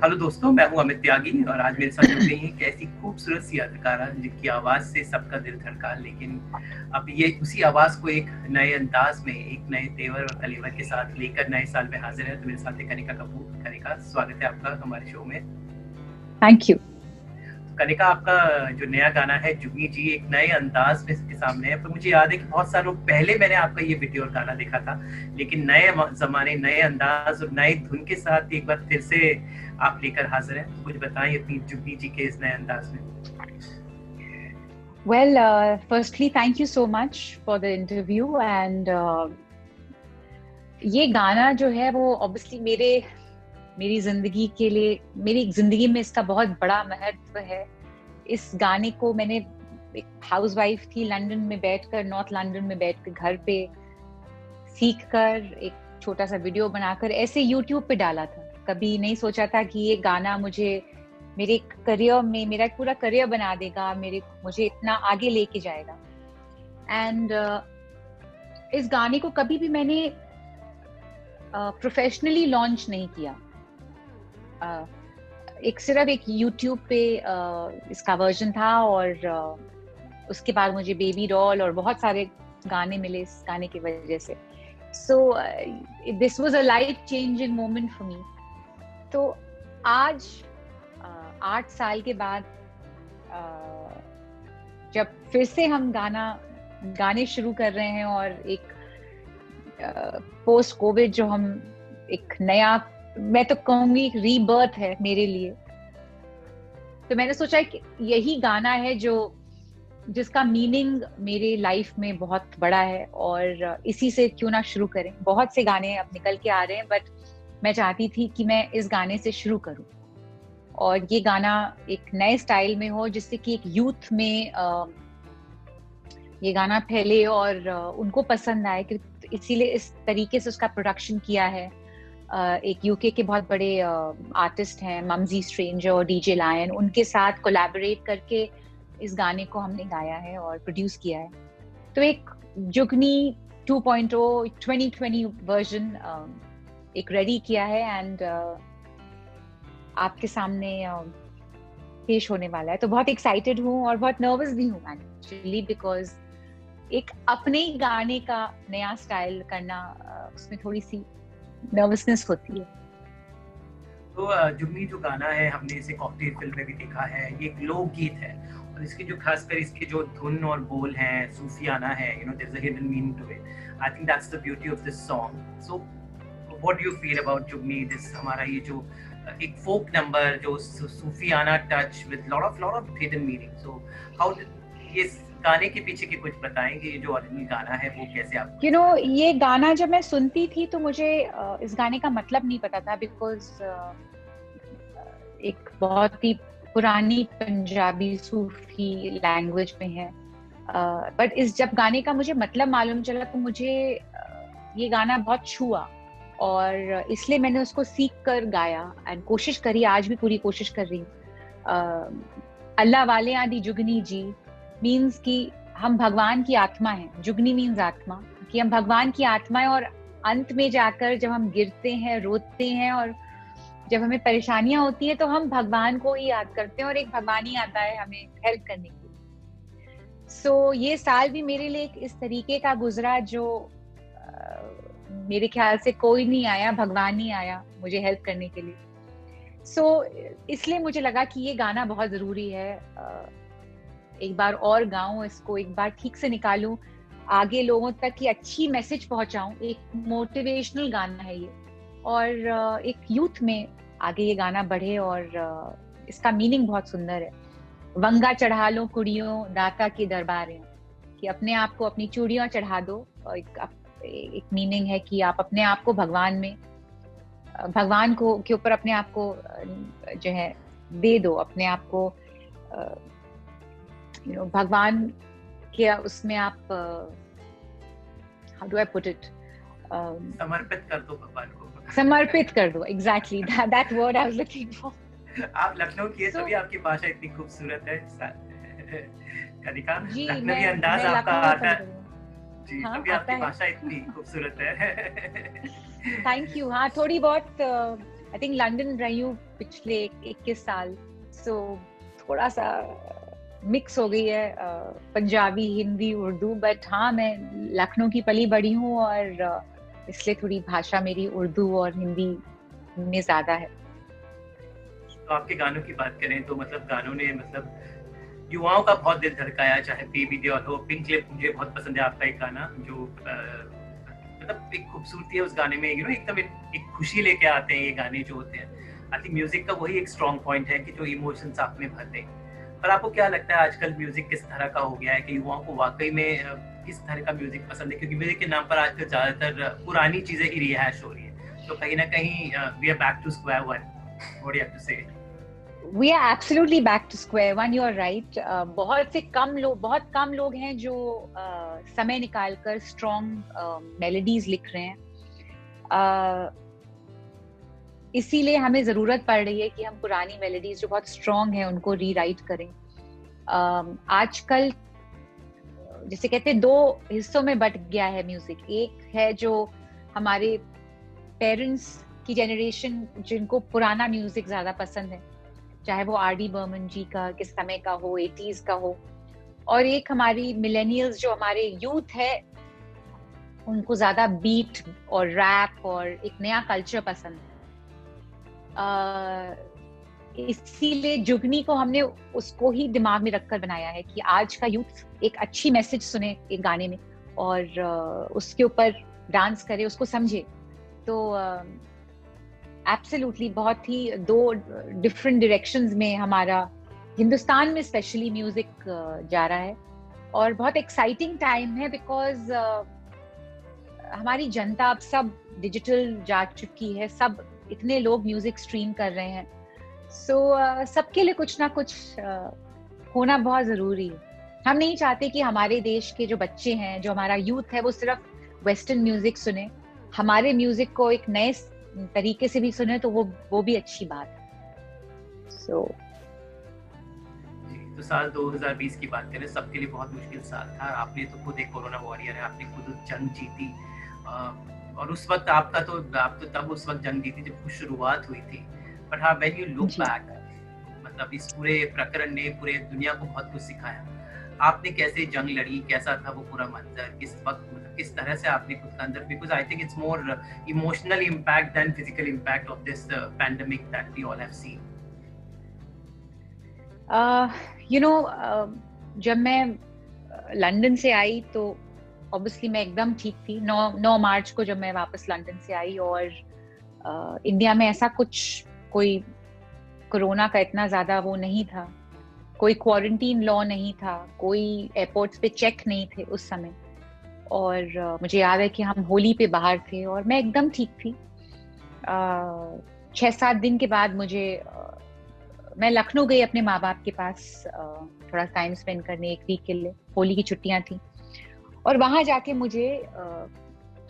Hello दोस्तों, मैं हूं अमित त्यागी और आज मेरे साथ जुड़ गई हैं एक ऐसी खूबसूरत सी अदाकारा जिनकी आवाज़ से सबका दिल धड़का, लेकिन अब ये उसी आवाज़ को एक नए अंदाज में, एक नए तेवर और कलेवर के साथ लेकर नए साल में हाजिर है। तो मेरे साथ है कनिका कपूर। कनिका, स्वागत है आपका हमारे शो में। Thank you. कनिका, आपका जो नया गाना है जुगनी जी एक नए अंदाज में इसके सामने है। पर मुझे याद है कि बहुत सालों पहले मैंने आपका ये वीडियो और गाना देखा था, लेकिन नए जमाने, नए अंदाज और नए धुन के साथ एक बार फिर से आप लेकर हाजिर हैं। कुछ बताएं अपनी जुगनी जी के इस नए अंदाज में। Well, firstly, thank you so much for the interview and ये गाना जो है वो obviously मेरी जिंदगी के लिए, मेरी जिंदगी में इसका बहुत बड़ा महत्व है। इस गाने को मैंने एक हाउसवाइफ थी, लंदन में बैठकर, नॉर्थ लंदन में बैठकर घर पे सीख कर एक छोटा सा वीडियो बनाकर ऐसे यूट्यूब पे डाला था। कभी नहीं सोचा था कि ये गाना मुझे मेरे करियर में मेरा पूरा करियर बना देगा, मुझे इतना आगे लेके जाएगा। एंड इस गाने को कभी भी मैंने प्रोफेशनली लॉन्च नहीं किया। सिर्फ एक यूट्यूब पे इसका वर्जन था और उसके बाद मुझे बेबी डॉल और बहुत सारे गाने मिले इस गाने की वजह से। So this was a life changing moment for me. तो आज 8 साल के बाद जब फिर से हम गाने शुरू कर रहे हैं और एक पोस्ट कोविड जो हम एक नया, मैं तो कहूंगी रीबर्थ है मेरे लिए, तो मैंने सोचा कि यही गाना है जिसका मीनिंग मेरे लाइफ में बहुत बड़ा है और इसी से क्यों ना शुरू करें। बहुत से गाने अब निकल के आ रहे हैं, बट मैं चाहती थी कि मैं इस गाने से शुरू करूं और ये गाना एक नए स्टाइल में हो, जिससे कि एक यूथ में ये गाना फैले और उनको पसंद आए। इसीलिए इस तरीके से उसका प्रोडक्शन किया है। एक यूके के बहुत बड़े आर्टिस्ट हैं, मम्जी स्ट्रेंजर और डीजे लायन, उनके साथ कोलैबोरेट करके इस गाने को हमने गाया है और प्रोड्यूस किया है। तो एक जुगनी 2.0 2020 वर्जन एक रेडी किया है एंड आपके सामने पेश होने वाला है। तो बहुत एक्साइटेड हूँ और बहुत नर्वस भी हूँ एक्चुअली, बिकॉज एक अपने ही गाने का नया स्टाइल करना, उसमें थोड़ी सी नर्वसनेस होती है। तो जुगनी जो गाना है, हमने इसे कॉकटेल फिल्म में भी देखा है। ये एक लोकगीत है और इसके जो खासकर इसके जो धुन और बोल हैं, सूफियाना है, you know, there is a hidden meaning to it. I think that's the beauty of this song. So what do you feel about Jugni, this हमारा ये जो एक फोक नंबर, जो सूफियाना touch with lot of hidden meaning. So how ये गाने के पीछे के कुछ बताएंगे, ये जो ओरिजिनल गाना है वो कैसे आप ये गाना जब मैं सुनती थी तो मुझे इस गाने का मतलब नहीं पता था, बिकॉज एक बहुत ही पुरानी पंजाबी सूफी लैंग्वेज में है। बट जब गाने का मुझे मतलब मालूम चला तो मुझे ये गाना बहुत छुआ और इसलिए मैंने उसको सीख कर गाया एंड कोशिश करी, आज भी पूरी कोशिश कर रही हूँ। अल्लाह वाले आदि जुगनी जी मीन्स कि हम भगवान की आत्मा हैं। जुगनी मीन्स आत्मा, कि हम भगवान की आत्मा है और अंत में जाकर जब हम गिरते हैं, रोते हैं और जब हमें परेशानियां होती है तो हम भगवान को ही याद करते हैं और एक भगवान ही आता है हमें हेल्प करने के लिए। सो ये साल भी मेरे लिए इस तरीके का गुजरा जो मेरे ख्याल से कोई नहीं आया, भगवान ही आया मुझे हेल्प करने के लिए। सो इसलिए मुझे लगा कि ये गाना बहुत जरूरी है। एक बार और गाऊं इसको, एक बार ठीक से निकालूं, आगे लोगों तक की अच्छी मैसेज पहुंचाऊं। एक मोटिवेशनल गाना है ये और एक यूथ में आगे ये गाना बढ़े और इसका मीनिंग बहुत सुंदर है। वंगा चढ़ा लो कुड़ियों दाता के दरबार, कि अपने आप को अपनी चूड़ियां चढ़ा दो। और एक मीनिंग है कि आप अपने आप को भगवान को के ऊपर अपने आप को जो है दे दो, अपने आप को भगवान के उसमें आप how do I put it, समर्पित कर दो भगवान को, समर्पित कर दो। Exactly that word I was looking for. आप लखनऊ की है, तभी आपकी भाषा इतनी खूबसूरत है। कनिका, जी, लखनवी अंदाज आपका आता है जी, हाँ, तभी आपकी भाषा इतनी खूबसूरत है। Thank you. हाँ, थोड़ी बहुत आई थिंक लंदन रही हूँ पिछले 21 साल, सो थोड़ा सा मिक्स हो गई है पंजाबी, हिंदी, उर्दू, बट हाँ मैं लखनऊ की पली बड़ी हूँ और इसलिए थोड़ी भाषा मेरी उर्दू और हिंदी में ज्यादा है। तो आपके गानों की बात करें तो मतलब गानों ने मतलब युवाओं का बहुत दिल धड़काया, चाहे बेबी डॉल हो, पिंक क्लिप मुझे बहुत पसंद है आपका एक गाना जो मतलब एक खूबसूरती है उस गाने में, एकदम एक खुशी लेके आते हैं ये गाने जो होते हैं। आई थिंक म्यूजिक का वही एक स्ट्रॉन्ग पॉइंट है कि जो इमोशंस आप में भर दें। पर आपको क्या लगता है आजकल म्यूजिक किस तरह का हो गया है कि युवाओं को वाकई में किस तरह का म्यूजिक पसंद है? क्योंकि म्यूजिक के नाम पर आजकल ज्यादातर पुरानी चीजें ही रिहाइश हो रही है, तो कहीं ना कहीं we are back to square one. What do you have to say? We are absolutely back to square one. You are right. बहुत कम लोग हैं जो समय निकालकर स्ट्रॉन्ग मेलोडीज लिख रहे हैं। इसीलिए हमें जरूरत पड़ रही है कि हम पुरानी मेलोडीज जो बहुत स्ट्रॉन्ग हैं उनको रीराइट करें। आजकल जैसे कहते हैं 2 हिस्सों में बट गया है म्यूजिक। एक है जो हमारे पेरेंट्स की जनरेशन जिनको पुराना म्यूजिक ज्यादा पसंद है, चाहे वो आर.डी. बर्मन जी का के समय का हो, 80s का हो, और एक हमारी मिलेनियल्स जो हमारे यूथ है उनको ज्यादा बीट और रैप और एक नया कल्चर पसंद है। इसीलिए जुगनी को हमने उसको ही दिमाग में रखकर बनाया है कि आज का यूथ एक अच्छी मैसेज सुने एक गाने में और उसके ऊपर डांस करे, उसको समझे। तो एब्सोल्युटली बहुत ही 2 डिफरेंट डायरेक्शंस में हमारा हिंदुस्तान में स्पेशली म्यूजिक जा रहा है और बहुत एक्साइटिंग टाइम है बिकॉज हमारी जनता अब सब डिजिटल जा चुकी है, सब इतने लोग म्यूजिक स्ट्रीम कर रहे हैं। सो सबके लिए कुछ ना कुछ होना बहुत जरूरी है। हम नहीं चाहते कि हमारे देश के जो बच्चे हैं, जो हमारा यूथ है, वो सिर्फ वेस्टर्न म्यूजिक सुने। हमारे म्यूजिक को एक नए तरीके से भी सुने तो वो भी अच्छी बात है। तो साल 2020 की बात करें, सबके लिए बहुत मुश्किल साल था। आपने तो खुद एक कोरोना वॉरियर है, आपने खुद जंग जीती और उस वक्त आप तो तब उस वक्त जंग जीती जब शुरुआत हुई थी। बट हाँ, व्हेन यू लुक बैक, मतलब इस पूरे प्रकरण ने पूरे दुनिया को बहुत कुछ सिखाया। आपने कैसे जंग लड़ी, कैसा था वो पूरा मंजर, किस वक्त, मतलब किस तरह से आपने खुद का अंदर, because I think it's more emotional impact than physical impact of this pandemic that we all have seen. जब मैं लंदन से आई तो ऑब्वियसली मैं एकदम ठीक थी। 9 मार्च को जब मैं वापस लंदन से आई और इंडिया में ऐसा कोई कोरोना का इतना ज्यादा वो नहीं था, कोई क्वारंटीन लॉ नहीं था, कोई एयरपोर्ट्स पे चेक नहीं थे उस समय। और मुझे याद है कि हम होली पे बाहर थे और मैं एकदम ठीक थी। 6-7 दिन के बाद मैं लखनऊ गई अपने माँ बाप के पास थोड़ा टाइम स्पेंड करने, 1 वीक के लिए। होली की छुट्टियां थी और वहां जाके मुझे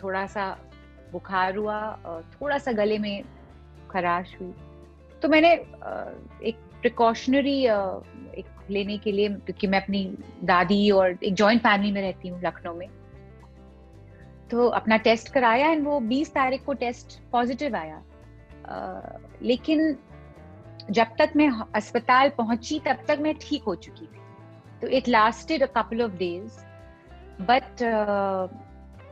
थोड़ा सा बुखार हुआ, थोड़ा सा गले में खराश हुई। तो मैंने एक प्रिकॉशनरी एक लेने के लिए, क्योंकि मैं अपनी दादी और एक जॉइंट फैमिली में रहती हूँ लखनऊ में, तो अपना टेस्ट कराया एंड वो 20 तारीख को टेस्ट पॉजिटिव आया। लेकिन जब तक मैं अस्पताल पहुंची तब तक मैं ठीक हो चुकी थी। तो it lasted a couple of days, but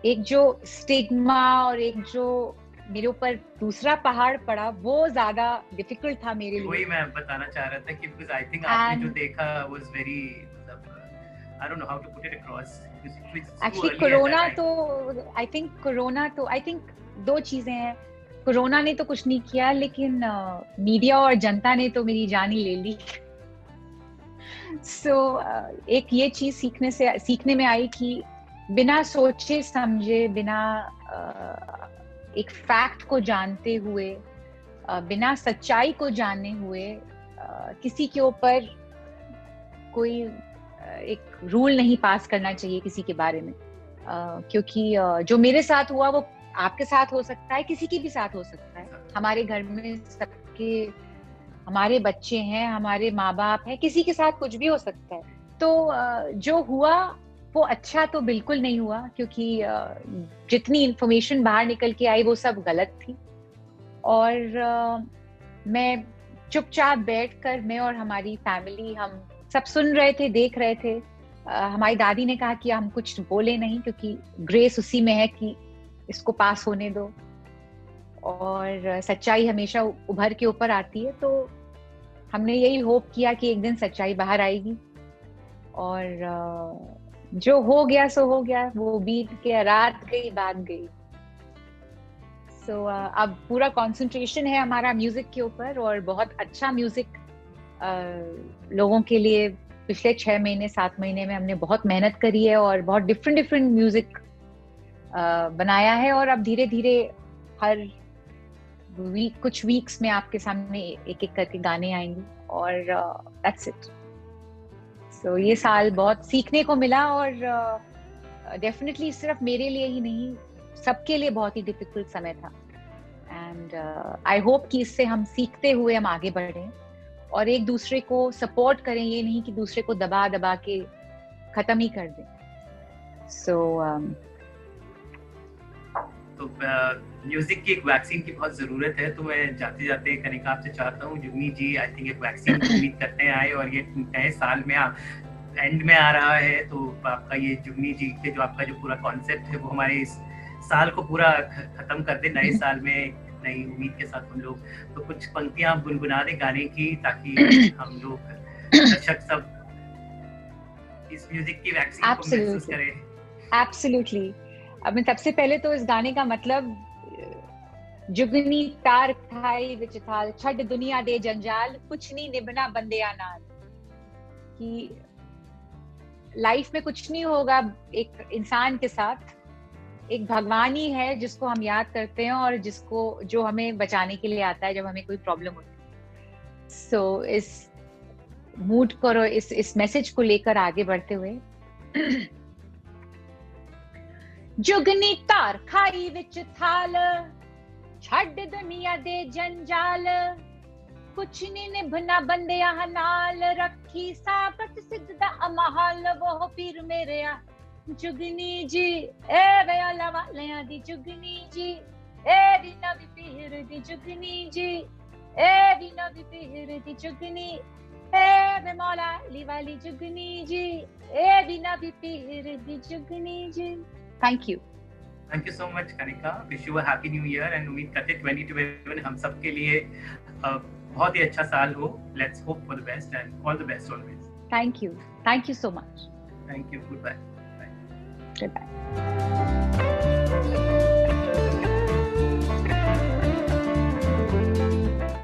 एक जो स्टिग्मा और एक जो मेरे ऊपर दूसरा पहाड़ पड़ा वो ज्यादा डिफिकल्ट था मेरे लिए। वही मैं बताना चाह रहा था कि बिकॉज़ आई थिंक आपने जो देखा was very, I don't know how to put it across. Actually corona तो आई थिंक 2 चीजें हैं। कोरोना ने तो कुछ नहीं किया, लेकिन मीडिया और जनता ने तो मेरी जान ही ले ली। एक ये चीज सीखने में आई कि बिना सोचे समझे, बिना एक फैक्ट को जानते हुए, बिना सच्चाई को जाने हुए किसी के ऊपर कोई एक रूल नहीं पास करना चाहिए किसी के बारे में। क्योंकि जो मेरे साथ हुआ वो आपके साथ हो सकता है, किसी के भी साथ हो सकता है। हमारे घर में सबके हमारे बच्चे हैं, हमारे माँ बाप हैं, किसी के साथ कुछ भी हो सकता है। तो जो हुआ वो अच्छा तो बिल्कुल नहीं हुआ, क्योंकि जितनी इंफॉर्मेशन बाहर निकल के आई वो सब गलत थी। और मैं चुपचाप बैठकर, मैं और हमारी फैमिली, हम सब सुन रहे थे, देख रहे थे। हमारी दादी ने कहा कि हम कुछ बोले नहीं, क्योंकि ग्रेस उसी में है कि इसको पास होने दो, और सच्चाई हमेशा उभर के ऊपर आती है। तो हमने यही होप किया कि एक दिन सच्चाई बाहर आएगी, और जो हो गया सो हो गया। वो बीत के रात गई, बात गई। सो अब पूरा कंसंट्रेशन है हमारा म्यूजिक के ऊपर, और बहुत अच्छा म्यूजिक लोगों के लिए पिछले 6 महीने 7 महीने में हमने बहुत मेहनत करी है, और बहुत डिफरेंट म्यूजिक बनाया है। और अब धीरे धीरे हर कुछ वीक्स में आपके सामने एक एक करके गाने आएंगे, और दैट्स इट। सो ये साल बहुत सीखने को मिला, और डेफिनेटली सिर्फ मेरे लिए ही नहीं, सबके लिए बहुत ही डिफिकल्ट समय था। एंड आई होप कि इससे हम सीखते हुए हम आगे बढ़ें, और एक दूसरे को सपोर्ट करें, ये नहीं कि दूसरे को दबा दबा के खत्म ही कर दें। सो तो म्यूजिक की एक वैक्सीन की बहुत जरूरत है। तो मैं जाते जाते कनिका आपसे चाहता हूँ, जुगनी जी आई थिंक एक वैक्सीन उम्मीद करते हैं आए, और ये नए साल में एंड में आ रहा है। तो आपका ये जुगनी जी के जो आपका जो पूरा कॉन्सेप्ट है वो हमारे इस साल को पूरा खत्म कर दे, नए साल में नई उम्मीद के साथ हम लोग। तो कुछ पंक्तियां आप गुनगुना दे गाने की, ताकि हम लोग दर्शक सब इस म्यूजिक की वैक्सीन को महसूस करें। एब्सोल्युटली। अब मैं सबसे पहले तो इस गाने का मतलब, जुगनी तार खाई विच थाल, छड़ दुनिया दे जंजाल, कुछ नहीं निभना बंदिया नाल। कि लाइफ में कुछ नहीं होगा एक इंसान के साथ, एक भगवान ही है जिसको हम याद करते हैं, और जो हमें बचाने के लिए आता है जब हमें कोई प्रॉब्लम होती है। सो इस मूड को और इस मैसेज को लेकर आगे बढ़ते हुए, जुगनी तार खाई विच थाल, छड़ दुनिया दे जंजाल, कुछ नहीं निभना बंदिया नाल, रखी साबत सिद्धा अमहाल, वो पीर मेरे जुगनी जी, ए वयाला वालियां दी जुगनी जी, ए दी नवी पीर दी जुगनी जी, ए दी नवी पीर दी जुगनी, ए वे मौला अली वाली जुगनी जी, ए दी नवी पीर दी Jugni ji. Thank you so much Kanika. Wish you a happy new year, and उम्मीद करते हैं 2021 हम सब के लिए बहुत ही अच्छा साल हो। Let's hope for the best, and all the best always. Thank you so much. Thank you. Good bye. Goodbye.